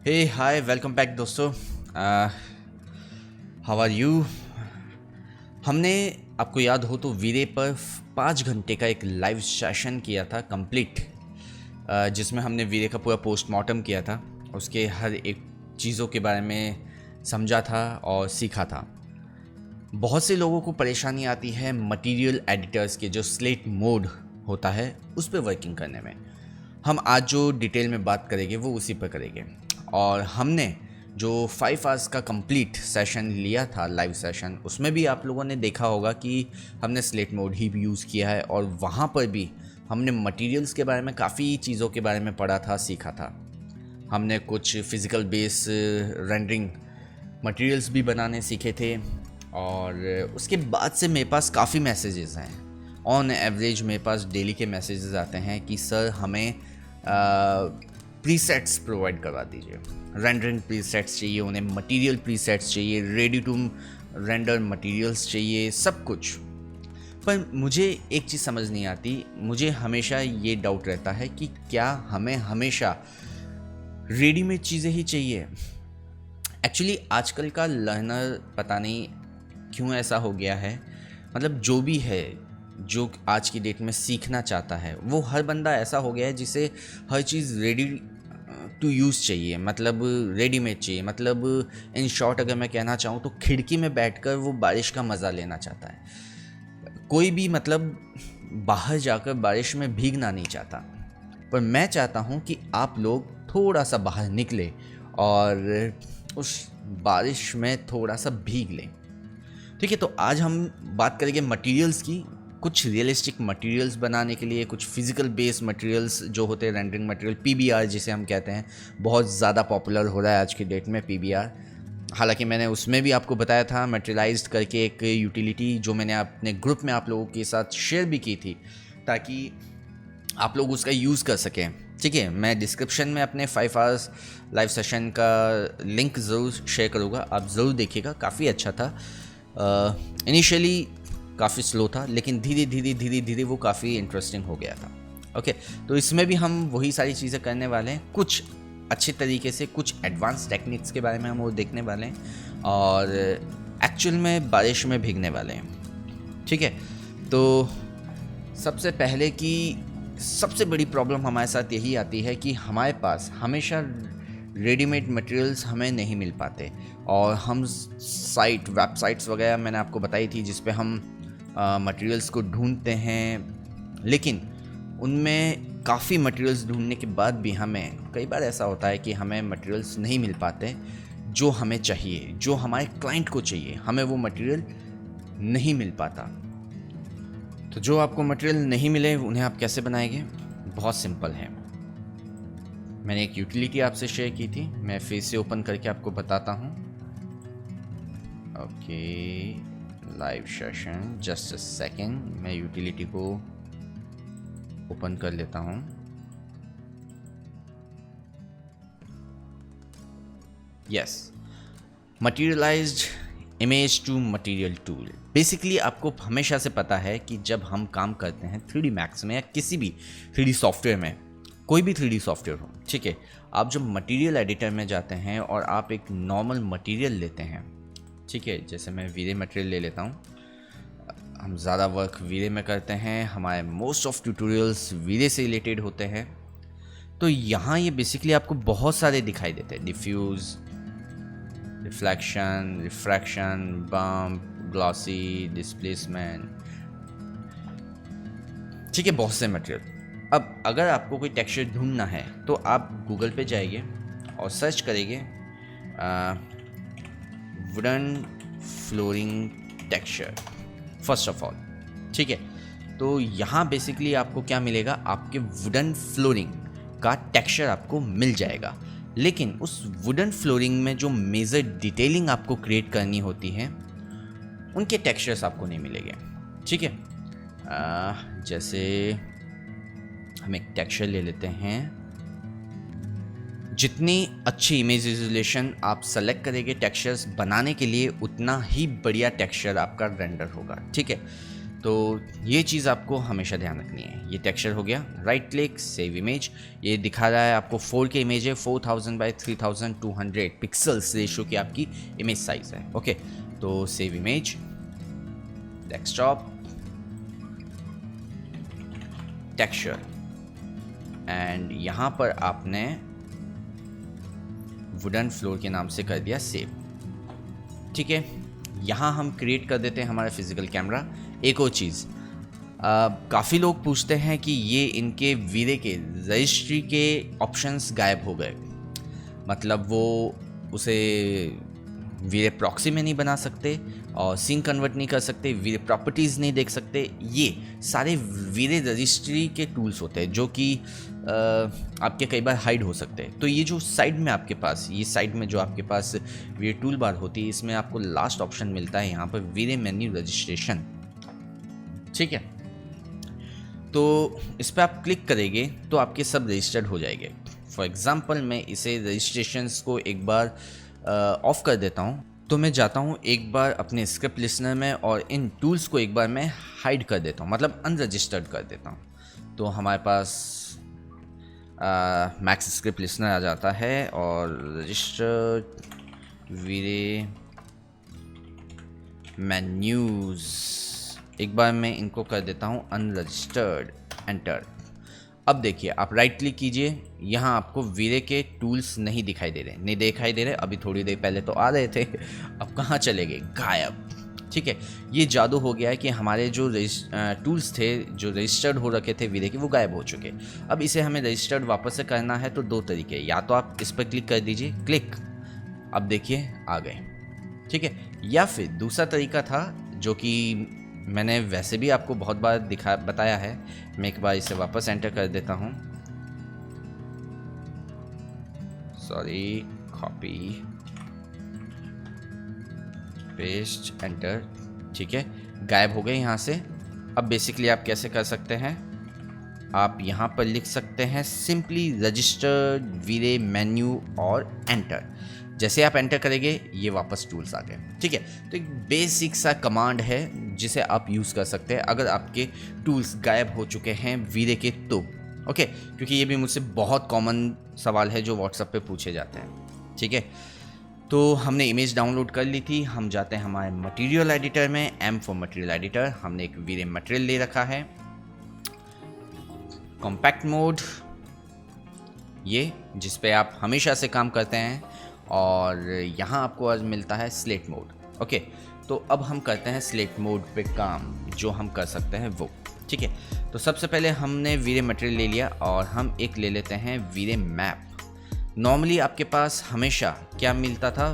हे hi welcome back दोस्तों। How are you. हमने आपको याद हो तो वीरे पर 5 घंटे का एक लाइव सेशन किया था कंप्लीट, जिसमें हमने वीरे का पूरा पोस्टमार्टम किया था, उसके हर एक चीज़ों के बारे में समझा था और सीखा था। बहुत से लोगों को परेशानी आती है मटेरियल एडिटर्स के जो स्लेट मोड होता है उस पर वर्किंग करने में। हम आज जो डिटेल में बात करेंगे वो उसी पर करेंगे। और हमने जो 5 आवर्स का कंप्लीट सेशन लिया था लाइव सेशन, उसमें भी आप लोगों ने देखा होगा कि हमने स्लेट मोड ही भी यूज़ किया है और वहाँ पर भी हमने मटेरियल्स के बारे में काफ़ी चीज़ों के बारे में पढ़ा था, सीखा था। हमने कुछ फिज़िकल बेस रेंडरिंग मटेरियल्स भी बनाने सीखे थे और उसके बाद से मेरे पास काफ़ी मैसेजेस हैं। ऑन एवरेज मेरे पास डेली के मैसेजेस आते हैं कि सर हमें प्रीसेट्स प्रोवाइड करवा दीजिए, रेंडरिंग प्रीसेट्स चाहिए, उन्हें मटेरियल प्रीसेट्स चाहिए, रेडी टू रेंडर मटेरियल्स चाहिए, सब कुछ। पर मुझे एक चीज़ समझ नहीं आती, मुझे हमेशा ये डाउट रहता है कि क्या हमें हमेशा रेडीमेड चीज़ें ही चाहिए। एक्चुअली आजकल का लर्नर पता नहीं क्यों ऐसा हो गया है, मतलब जो भी है, जो आज की डेट में सीखना चाहता है, वो हर बंदा ऐसा हो गया है जिसे हर चीज़ रेडी टू यूज़ चाहिए, मतलब रेडीमेड चाहिए। मतलब इन शॉर्ट अगर मैं कहना चाहूँ तो खिड़की में बैठकर वो बारिश का मज़ा लेना चाहता है। कोई भी मतलब बाहर जाकर बारिश में भीगना नहीं चाहता, पर मैं चाहता हूँ कि आप लोग थोड़ा सा बाहर निकले और उस बारिश में थोड़ा सा भीग लें। ठीक है, तो आज हम बात करेंगे मटेरियल्स की, कुछ रियलिस्टिक मटेरियल्स बनाने के लिए, कुछ फिजिकल बेस मटेरियल्स जो होते हैं, रेंडरिंग मटेरियल, पीबीआर जिसे हम कहते हैं, बहुत ज़्यादा पॉपुलर हो रहा है आज की डेट में पीबीआर। हालांकि मैंने उसमें भी आपको बताया था मटेरियलाइज्ड करके एक यूटिलिटी, जो मैंने अपने ग्रुप में आप लोगों के साथ शेयर भी की थी ताकि आप लोग उसका यूज़ कर सकें। ठीक है, मैं डिस्क्रिप्शन में अपने 5 आवर्स लाइव सेशन का लिंक ज़रूर शेयर करूँगा, आप ज़रूर देखिएगा, काफ़ी अच्छा था। इनिशियली काफ़ी स्लो था, लेकिन धीरे धीरे वो काफ़ी इंटरेस्टिंग हो गया था। ओके, तो इसमें भी हम वही सारी चीज़ें करने वाले हैं, कुछ अच्छे तरीके से, कुछ एडवांस टेक्निक्स के बारे में हम वो देखने वाले हैं और एक्चुअल में बारिश में भीगने वाले हैं। ठीक है, तो सबसे पहले की सबसे बड़ी प्रॉब्लम हमारे साथ यही आती है कि हमारे पास हमेशा रेडीमेड मटेरियल्स हमें नहीं मिल पाते और हम वेबसाइट्स वगैरह मैंने आपको बताई थी जिस पे हम मटेरियल्स को ढूंढते हैं, लेकिन उनमें काफ़ी मटेरियल्स ढूंढने के बाद भी हमें कई बार ऐसा होता है कि हमें मटेरियल्स नहीं मिल पाते जो हमें चाहिए, जो हमारे क्लाइंट को चाहिए, हमें वो मटेरियल नहीं मिल पाता। तो जो आपको मटेरियल नहीं मिले उन्हें आप कैसे बनाएंगे? बहुत सिंपल है। मैंने एक यूटिलिटी आपसे शेयर की थी, मैं फिर से ओपन करके आपको बताता हूँ। Okay, live session, just a second, मैं यूटिलिटी को ओपन कर लेता हूँ। Yes, materialised image to material tool. Basically आपको हमेशा से पता है कि जब हम काम करते हैं 3D मैक्स में या किसी भी 3D सॉफ्टवेयर में, कोई भी 3D सॉफ्टवेयर हो, ठीक है, आप जब मटेरियल एडिटर में जाते हैं और आप एक नॉर्मल मटेरियल लेते हैं, ठीक है, जैसे मैं वीरे मटेरियल ले लेता हूँ, हम ज़्यादा वर्क वीरे में करते हैं, हमारे मोस्ट ऑफ ट्यूटोरियल्स वीरे से रिलेटेड होते हैं। तो यहाँ ये बेसिकली आपको बहुत सारे दिखाई देते हैं, diffuse, reflection, refraction, bump, glossy, displacement, ठीक है, बहुत से मटेरियल। अब अगर आपको कोई टेक्सचर ढूंढना है तो आप गूगल पे जाइए और सर्च करेंगे wooden flooring texture first of all. ठीक है, तो यहाँ बेसिकली आपको क्या मिलेगा, आपके वुडन फ्लोरिंग का टेक्सचर आपको मिल जाएगा, लेकिन उस वुडन फ्लोरिंग में जो मेजर डिटेलिंग आपको क्रिएट करनी होती है उनके टेक्सचर्स आपको नहीं मिलेंगे। ठीक है, जैसे हम एक टेक्सचर ले लेते हैं, जितनी अच्छी इमेज रेजोल्यूशन आप सेलेक्ट करेंगे टेक्सचर्स बनाने के लिए, उतना ही बढ़िया टेक्सचर आपका रेंडर होगा। ठीक है, तो ये चीज़ आपको हमेशा ध्यान रखनी है। ये टेक्सचर हो गया, राइट क्लिक, सेव इमेज। ये दिखा रहा है आपको 4K इमेज है, 4000 बाई 3200 पिक्सल्स रेशो की आपकी इमेज साइज है। ओके, तो save image, desktop, texture, and यहाँ पर आपने वुडन फ्लोर के नाम से कर दिया सेव। ठीक है, यहाँ हम क्रिएट कर देते हैं हमारा फिजिकल कैमरा। एक और चीज़, काफ़ी लोग पूछते हैं कि ये इनके वीरे के रजिस्ट्री के ऑप्शंस गायब हो गए, मतलब वो उसे वीरे प्रॉक्सी में नहीं बना सकते और सीन कन्वर्ट नहीं कर सकते, वीरे प्रॉपर्टीज़ नहीं देख सकते। ये सारे वीरे रजिस्ट्री के टूल्स होते हैं जो कि आपके कई बार हाइड हो सकते हैं। तो ये जो साइड में आपके पास, ये साइड में जो आपके पास वीरे टूल बार होती है, इसमें आपको लास्ट ऑप्शन मिलता है यहाँ पर वीरे मेन्यू रजिस्ट्रेशन। ठीक है, तो इस पर आप क्लिक करेंगे तो आपके सब रजिस्टर्ड हो जाएंगे। फॉर एग्जांपल मैं इसे रजिस्ट्रेशंस को एक बार ऑफ कर देता हूँ, तो मैं जाता हूँ एक बार अपने स्क्रिप्ट लिसनर में और इन टूल्स को एक बार मैं हाइड कर देता हूँ, मतलब अनरजिस्टर्ड कर देता हूँ। तो हमारे पास मैक्स स्क्रिप्ट लिसनर आ जाता है और रजिस्टर्ड वीरे मेन्यूज़, एक बार मैं इनको कर देता हूँ अनरजिस्टर्ड, एंटर। अब देखिए, आप राइट क्लिक कीजिए, यहाँ आपको वीरे के टूल्स नहीं दिखाई दे रहे। अभी थोड़ी देर पहले तो आ रहे थे, अब कहाँ चले गए, गायब। ठीक है, ये जादू हो गया है कि हमारे जो टूल्स थे जो रजिस्टर्ड हो रखे थे वीरे के, वो गायब हो चुके। अब इसे हमें रजिस्टर्ड वापस से करना है तो दो तरीके, या तो आप इस पर क्लिक कर दीजिए, क्लिक, अब देखिए आ गए। ठीक है, या फिर दूसरा तरीका था जो कि मैंने वैसे भी आपको बहुत बार बताया है। मैं एक बार इसे वापस एंटर कर देता हूँ, सॉरी, कॉपी पेस्ट, एंटर। ठीक है, गायब हो गए यहाँ से। अब बेसिकली आप कैसे कर सकते हैं, आप यहाँ पर लिख सकते हैं सिंपली रजिस्टर्ड वीरे मेन्यू और एंटर। जैसे आप एंटर करेंगे ये वापस टूल्स आ गए। ठीक है, तो एक बेसिक सा कमांड है जिसे आप यूज़ कर सकते हैं अगर आपके टूल्स गायब हो चुके हैं वीरे के तो। ओके, क्योंकि ये भी मुझसे बहुत कॉमन सवाल है जो व्हाट्सएप पे पूछे जाते हैं। ठीक है, तो हमने इमेज डाउनलोड कर ली थी, हम जाते हैं हमारे मटेरियल एडिटर में, एम फॉर मटेरियल एडिटर। हमने एक वीरे मटेरियल ले रखा है, कॉम्पैक्ट मोड, ये जिस पे आप हमेशा से काम करते हैं, और यहाँ आपको आज मिलता है स्लेट मोड। ओके, तो अब हम करते हैं स्लेट मोड पे काम, जो हम कर सकते हैं वो। ठीक है, तो सबसे पहले हमने वीरे मटेरियल ले लिया और हम एक ले लेते हैं वीरे मैप। नॉर्मली आपके पास हमेशा क्या मिलता था,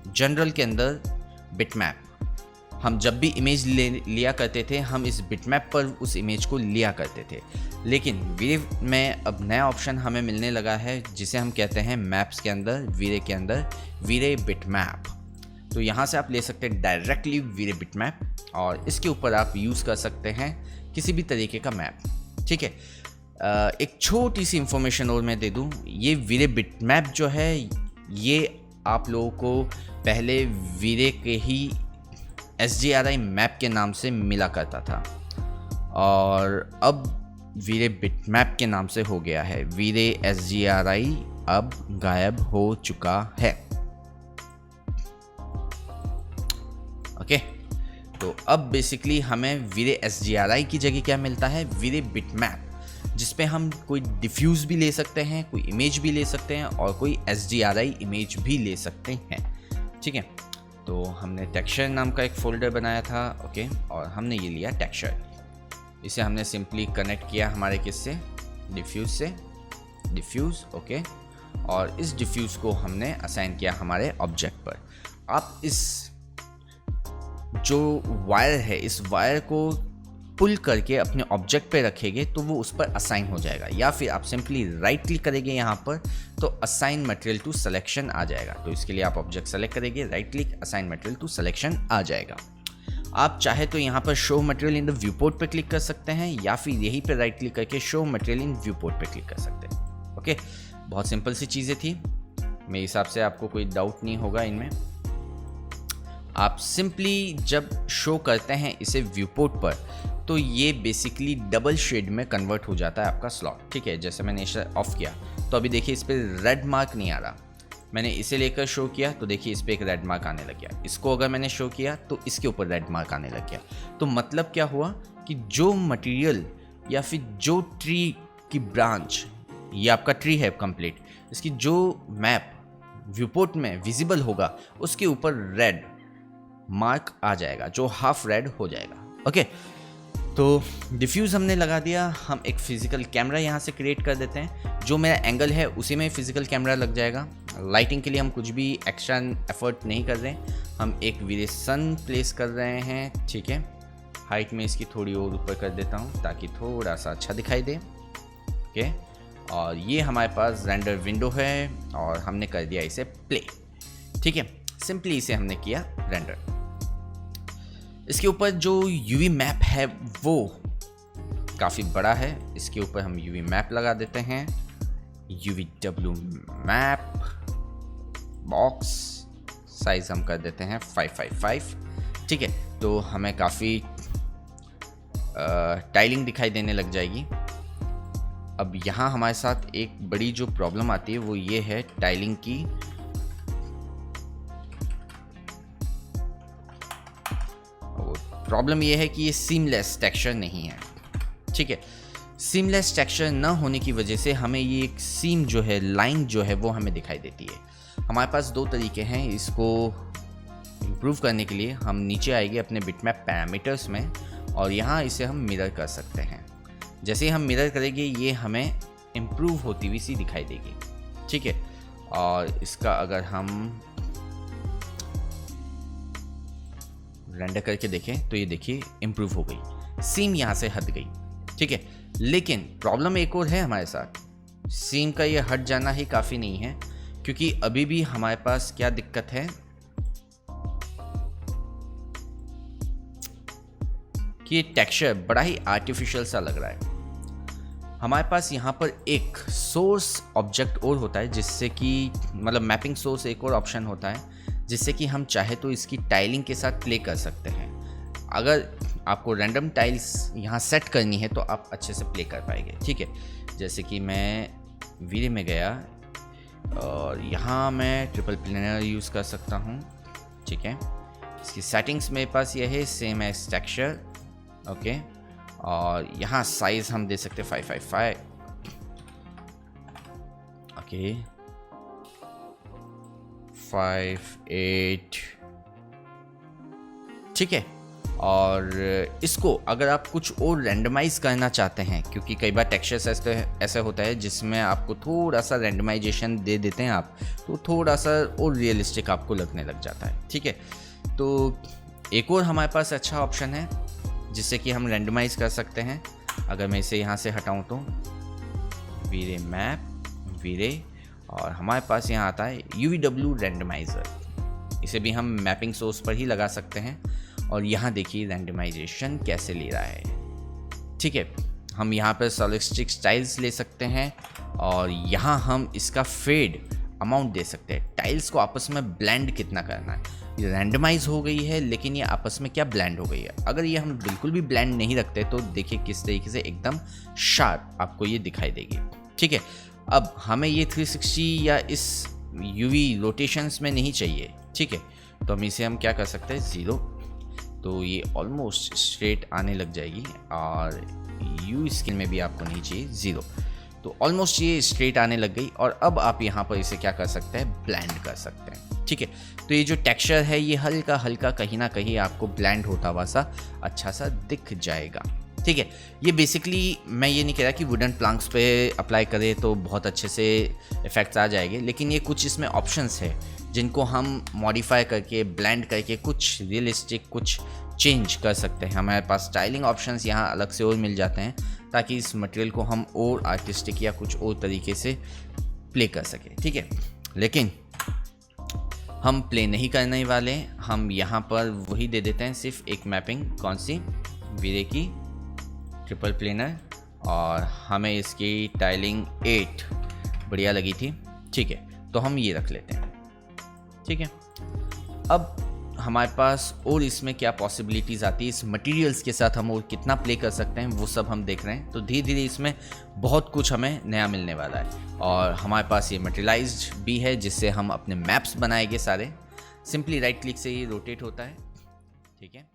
जनरल के अंदर बिटमैप। हम जब भी इमेज लिया करते थे, हम इस बिटमैप पर उस इमेज को लिया करते थे। लेकिन वीरे में अब नया ऑप्शन हमें मिलने लगा है जिसे हम कहते हैं मैप्स के अंदर, वीरे के अंदर वीरे बिटमैप। तो यहाँ से आप ले सकते हैं डायरेक्टली वीरे बिटमैप और इसके ऊपर आप यूज़ कर सकते हैं किसी भी तरीके का मैप। ठीक है, एक छोटी सी इंफॉर्मेशन और मैं दे दूँ, ये वीरे बिटमैप जो है ये आप लोगों को पहले वीरे के ही SGRI मैप के नाम से मिला करता था और अब वीरे बिटमैप के नाम से हो गया है। वीरे SGRI अब गायब हो चुका है। ओके, तो अब बेसिकली हमें वीरे SGRI की जगह क्या मिलता है, वीरे बिटमैप, जिसपे हम कोई डिफ्यूज़ भी ले सकते हैं, कोई इमेज भी ले सकते हैं और कोई SGRI इमेज भी ले सकते हैं। ठीक है, तो हमने टेक्सचर नाम का एक फोल्डर बनाया था। ओके, और हमने ये लिया टेक्सचर, इसे हमने सिंपली कनेक्ट किया हमारे किससे, डिफ्यूज़ से, डिफ्यूज़। ओके, और इस डिफ्यूज़ को हमने असाइन किया हमारे ऑब्जेक्ट पर। आप इस जो वायर है, इस वायर को पुल करके अपने ऑब्जेक्ट पे रखेंगे तो वो उस पर असाइन हो जाएगा, या फिर आप सिंपली राइट क्लिक करेंगे यहाँ पर तो असाइन मटेरियल टू सिलेक्शन आ जाएगा। तो इसके लिए आप ऑब्जेक्ट सेलेक्ट करेंगे, right click, assign material to selection आ जाएगा। आप चाहे तो यहाँ पर show material in the viewport पर क्लिक कर सकते हैं, या फिर यहीं पर राइट क्लिक करके show material in viewport पर क्लिक कर सकते हैं। ओके, बहुत सिंपल सी चीज़ें थी, मेरे हिसाब से आपको कोई डाउट नहीं होगा इनमें। आप सिंपली जब शो करते हैं इसे व्यू पोर्ट पर तो ये बेसिकली डबल शेड में कन्वर्ट हो जाता है आपका स्लॉट। ठीक है, जैसे मैंने इसे ऑफ किया तो अभी देखिए इस पर रेड मार्क नहीं आ रहा। मैंने इसे लेकर शो किया तो देखिए इस पर एक रेड मार्क आने लग गया। इसको अगर मैंने शो किया तो इसके ऊपर रेड मार्क आने लग गया। तो मतलब क्या हुआ कि जो मटेरियल या फिर जो ट्री की ब्रांच, ये आपका ट्री है कंप्लीट, इसकी जो मैप व्यूपोर्ट में विजिबल होगा उसके ऊपर रेड मार्क आ जाएगा, जो हाफ रेड हो जाएगा। ओके, तो डिफ्यूज़ हमने लगा दिया। हम एक फिजिकल कैमरा यहाँ से क्रिएट कर देते हैं। जो मेरा एंगल है उसी में फिजिकल कैमरा लग जाएगा। लाइटिंग के लिए हम कुछ भी एक्स्ट्रा एफर्ट नहीं कर रहे हैं, हम एक वेरिएशन प्लेस कर रहे हैं। ठीक है, हाइट में इसकी थोड़ी और ऊपर कर देता हूँ ताकि थोड़ा सा अच्छा दिखाई दे। ओके, और ये हमारे पास रेंडर विंडो है और हमने कर दिया इसे प्ले। ठीक है, सिंपली इसे हमने किया रेंडर। इसके ऊपर जो यूवी मैप है वो काफ़ी बड़ा है, इसके ऊपर हम यूवी मैप लगा देते हैं। UVW मैप बॉक्स साइज हम कर देते हैं 555। ठीक है, तो हमें काफ़ी टाइलिंग दिखाई देने लग जाएगी। अब यहाँ हमारे साथ एक बड़ी जो प्रॉब्लम आती है वो ये है टाइलिंग की। प्रॉब्लम ये है कि ये सीमलेस टेक्सचर नहीं है। ठीक है, सीमलेस टेक्सचर न होने की वजह से हमें ये एक सीम जो है, लाइन जो है वो हमें दिखाई देती है। हमारे पास दो तरीके हैं इसको इम्प्रूव करने के लिए। हम नीचे आएंगे अपने बिटमैप पैरामीटर्स में और यहाँ इसे हम मिरर कर सकते हैं। जैसे ही हम मिरर करेंगे ये हमें इम्प्रूव होती हुई सी दिखाई देगी। ठीक है, और इसका अगर हम रेंडर करके देखें तो ये देखिए इम्प्रूव हो गई, सीम यहाँ से हट गई। ठीक है, लेकिन प्रॉब्लम एक और है हमारे साथ। सीम का ये हट जाना ही काफ़ी नहीं है, क्योंकि अभी भी हमारे पास क्या दिक्कत है कि ये टेक्सचर बड़ा ही आर्टिफिशियल सा लग रहा है। हमारे पास यहाँ पर एक सोर्स ऑब्जेक्ट और होता है, जिससे कि मतलब मैपिंग सोर्स एक और ऑप्शन होता है जिससे कि हम चाहे तो इसकी टाइलिंग के साथ प्ले कर सकते हैं। अगर आपको रैंडम टाइल्स यहाँ सेट करनी है तो आप अच्छे से प्ले कर पाएंगे। ठीक है, जैसे कि मैं वीरे में गया और यहाँ मैं ट्रिपल प्लेनर यूज़ कर सकता हूँ। ठीक है, इसकी सेटिंग्स मेरे पास ये है, सेम एज टेक्सचर। ओके, और यहाँ साइज हम दे सकते 555। ओके, 58। ठीक है, और इसको अगर आप कुछ और रैंडमाइज करना चाहते हैं, क्योंकि कई बार टेक्सचर्स ऐसे होता है जिसमें आपको थोड़ा सा रैंडमाइजेशन दे देते हैं आप, तो थोड़ा सा और रियलिस्टिक आपको लगने लग जाता है। ठीक है, तो एक और हमारे पास अच्छा ऑप्शन है जिससे कि हम रैंडमाइज कर सकते हैं। अगर मैं इसे यहाँ से हटाऊँ तो वीरे मैप, वीरे, और हमारे पास यहाँ आता है UVW रैंडमाइज़र। इसे भी हम मैपिंग सोर्स पर ही लगा सकते हैं और यहाँ देखिए रैंडमाइजेशन कैसे ले रहा है। ठीक है, हम यहाँ पर सॉलिस्टिक स्टाइल्स ले सकते हैं और यहाँ हम इसका फेड अमाउंट दे सकते हैं। टाइल्स को आपस में ब्लेंड कितना करना है। ये रैंडमाइज हो गई है लेकिन ये आपस में क्या ब्लेंड हो गई है। अगर ये हम बिल्कुल भी ब्लेंड नहीं रखते तो देखिए किस तरीके से एकदम शार्प आपको ये दिखाई देगी। ठीक है, अब हमें ये 360 या इस UV रोटेशंस में नहीं चाहिए। ठीक है, तो हम इसे क्या कर सकते हैं 0, तो ये ऑलमोस्ट स्ट्रेट आने लग जाएगी और U स्केल में भी आपको नहीं चाहिए 0, तो ऑलमोस्ट ये स्ट्रेट आने लग गई। और अब आप यहाँ पर इसे क्या कर सकते हैं, ब्लेंड कर सकते हैं। ठीक है, तो ये जो टेक्सचर है ये हल्का हल्का कहीं ना कहीं आपको ब्लेंड होता हुआ सा अच्छा सा दिख जाएगा। ठीक है, ये बेसिकली मैं ये नहीं कह रहा कि वुडन प्लैंक्स पे अप्लाई करें तो बहुत अच्छे से इफ़ेक्ट्स आ जाएंगे, लेकिन ये कुछ इसमें ऑप्शंस है जिनको हम मॉडिफाई करके ब्लेंड करके कुछ रियलिस्टिक कुछ चेंज कर सकते हैं। हमारे पास स्टाइलिंग ऑप्शंस यहाँ अलग से और मिल जाते हैं ताकि इस मटेरियल को हम और आर्टिस्टिक या कुछ और तरीके से प्ले कर सकें। ठीक है, लेकिन हम प्ले नहीं करने वाले, हम यहाँ पर वही दे देते हैं सिर्फ एक मैपिंग, कौन सी, वीरे की ट्रिपल प्लेनर, और हमें इसकी टाइलिंग 8 बढ़िया लगी थी। ठीक है, तो हम ये रख लेते हैं। ठीक है, अब हमारे पास और इसमें क्या पॉसिबिलिटीज़ आती है, इस मटेरियल्स के साथ हम और कितना प्ले कर सकते हैं, वो सब हम देख रहे हैं। तो धीरे धीरे इसमें बहुत कुछ हमें नया मिलने वाला है। और हमारे पास ये मटेरियलाइज्ड भी है जिससे हम अपने मैप्स बनाएंगे सारे। सिंपली राइट क्लिक से ही रोटेट होता है, ठीक है।